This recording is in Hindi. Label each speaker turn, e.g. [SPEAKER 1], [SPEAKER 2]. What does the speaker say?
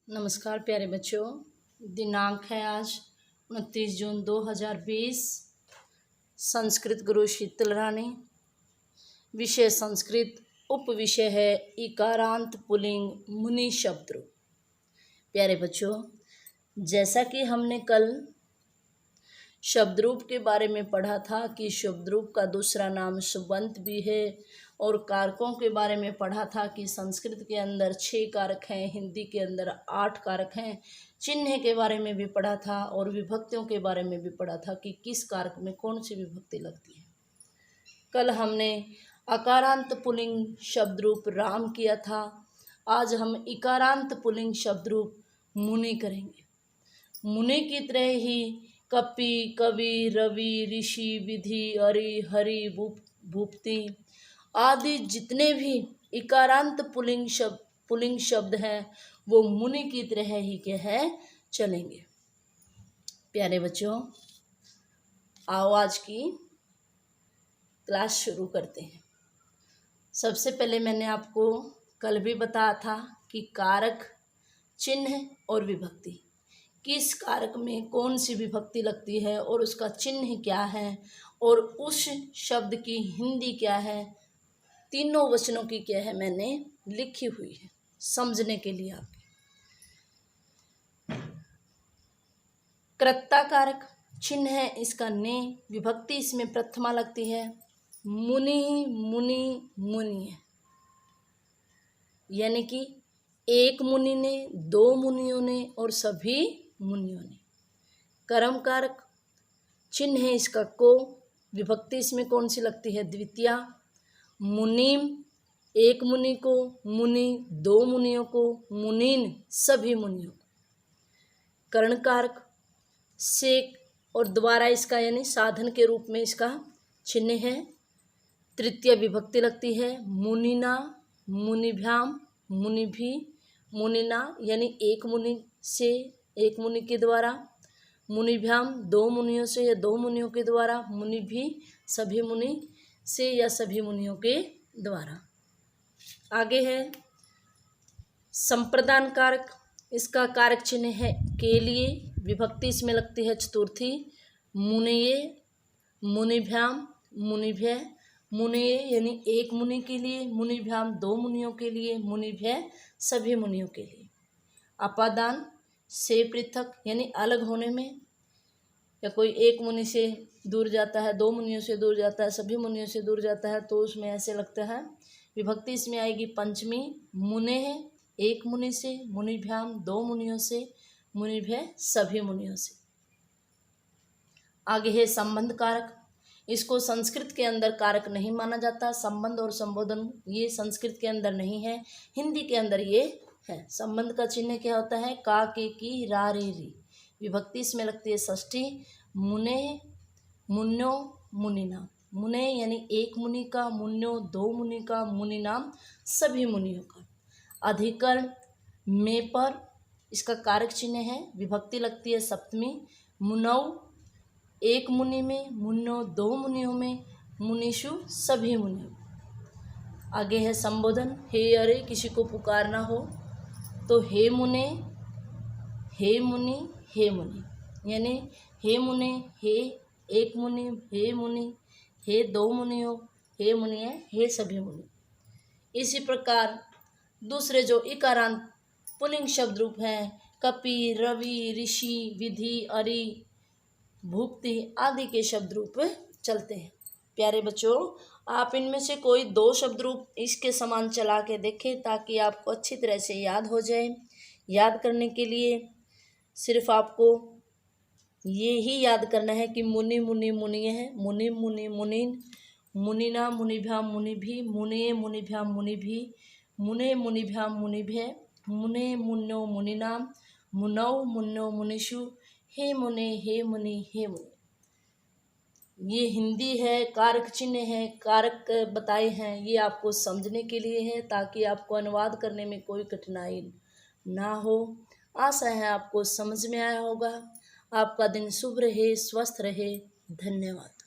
[SPEAKER 1] नमस्कार प्यारे बच्चों। दिनांक है आज 29 जून 2020। संस्कृत गुरु शीतल रानी। विषय संस्कृत। उप विषय है इकारांत पुल्लिंग मुनि शब्द रूप। प्यारे बच्चों, जैसा कि हमने कल शब्द रूप के बारे में पढ़ा था कि शब्द रूप का दूसरा नाम सुबंत भी है, और कारकों के बारे में पढ़ा था कि संस्कृत के अंदर 6 कारक हैं, हिंदी के अंदर 8 कारक हैं। चिन्ह के बारे में भी पढ़ा था और विभक्तियों के बारे में भी पढ़ा था कि किस कारक में कौन सी विभक्ति लगती है। कल हमने अकारांत पुल्लिंग शब्द रूप राम किया था। आज हम इकारांत पुल्लिंग शब्द रूप मुनि करेंगे। मुनि की तरह ही कपि, कवि, रवि, ऋषि, विधि, अरि, हरि, भूपति आदि जितने भी इकारांत पुल्लिंग शब्द हैं वो मुनि की तरह ही के हैं चलेंगे। प्यारे बच्चों, आओ आज की क्लास शुरू करते हैं। सबसे पहले मैंने आपको कल भी बताया था कि कारक, चिन्ह और विभक्ति, किस कारक में कौन सी विभक्ति लगती है और उसका चिन्ह क्या है और उस शब्द की हिंदी क्या है, तीनों वचनों की क्या है मैंने लिखी हुई है समझने के लिए आपके। कर्ता कारक चिन्ह है इसका ने, विभक्ति इसमें प्रथमा लगती है। मुनि, मुनि, मुनि है, यानी कि एक मुनि ने, 2 मुनियों ने और सभी मुनियों ने। कर्म कारक चिन्ह है इसका को, विभक्ति इसमें कौन सी लगती है, द्वितीया। मुनीम, एक मुनि को, मुनि 2 मुनियों को, मुनीन सभी मुनियों को। कर्ण कारक से और द्वारा इसका यानी साधन के रूप में इसका चिन्ह है। तृतीय विभक्ति लगती है। मुनिना, मुनिभ्याम, मुनिभि, मुनिना यानी एक मुनि से, एक मुनि के द्वारा। मुनिभ्याम 2 मुनियों से या 2 मुनियों के द्वारा। मुनिभि सभी मुनि से या सभी मुनियों के द्वारा। आगे है संप्रदान कारक, इसका कारक चिन्ह है के लिए, विभक्ति इसमें लगती है चतुर्थी। मुनये, मुनिभ्याम, मुनिभ्य, मुनये यानी एक मुनि के लिए, मुनिभ्याम 2 मुनियों के लिए, मुनिभ्य सभी मुनियों के लिए। अपादान से पृथक यानी अलग होने में, या कोई एक मुनि से दूर जाता है, 2 मुनियों से दूर जाता है, सभी मुनियों से दूर जाता है तो उसमें ऐसे लगता है। विभक्ति इसमें आएगी पंचमी। मुने है एक मुनि से, मुनिभ्याम 2 मुनियों से, मुनिभ्य सभी मुनियों से। आगे है संबंध कारक, इसको संस्कृत के अंदर कारक नहीं माना जाता। संबंध और संबोधन ये संस्कृत के अंदर नहीं है, हिंदी के अंदर ये है। संबंध का चिन्ह क्या होता है, का, के, की, रा, रे, री। विभक्ति इसमें लगती है षष्ठी। मुने, मुन्यो, मुनिनाम। मुने यानी एक मुनि का, मुन्यो 2 मुनि का, मुनिनाम सभी मुनियों का। अधिकरण में पर इसका कारक चिन्ह है, विभक्ति लगती है सप्तमी। मुनौ एक मुनि में, मुन्यो 2 मुनियों में, मुनिषु सभी मुनियों। आगे है संबोधन। हे अरे किसी को पुकारना हो तो हे मुने, हे मुनि, हे मुनि यानी हे मुने, हे एक मुनि, हे मुनि, हे 2 मुनियों, हे मुनि है, हे सभी मुनि। इसी प्रकार दूसरे जो इकारांत पुल्लिंग शब्द रूप हैं, कपि, रवि, ऋषि, विधि, अरि, भूपति आदि के शब्द रूप चलते हैं। प्यारे बच्चों, आप इनमें से कोई 2 शब्द रूप इसके समान चला के देखें ताकि आपको अच्छी तरह से याद हो जाए। याद करने के लिए सिर्फ आपको ये ही याद करना है कि मुनि, मुनि, मुनि है, मुनि, मुनि, मुनिन, मुनिना, मुनिभ्याम, मुनिभि, मुने, मुनिभ्याम, मुनिभि, मुने, मुनिभ्याम, मुनिभ्य, मुने, मुन्यो, मुनिनाम, मुनौ, मुन्यो, मुनिषु, हे मुने, हे मुनि, हे मुनि। ये हिंदी है, कारक चिन्ह है, कारक बताए हैं, ये आपको समझने के लिए है ताकि आपको अनुवाद करने में कोई कठिनाई ना हो। आशा है आपको समझ में आया होगा। आपका दिन शुभ रहे, स्वस्थ रहे। धन्यवाद।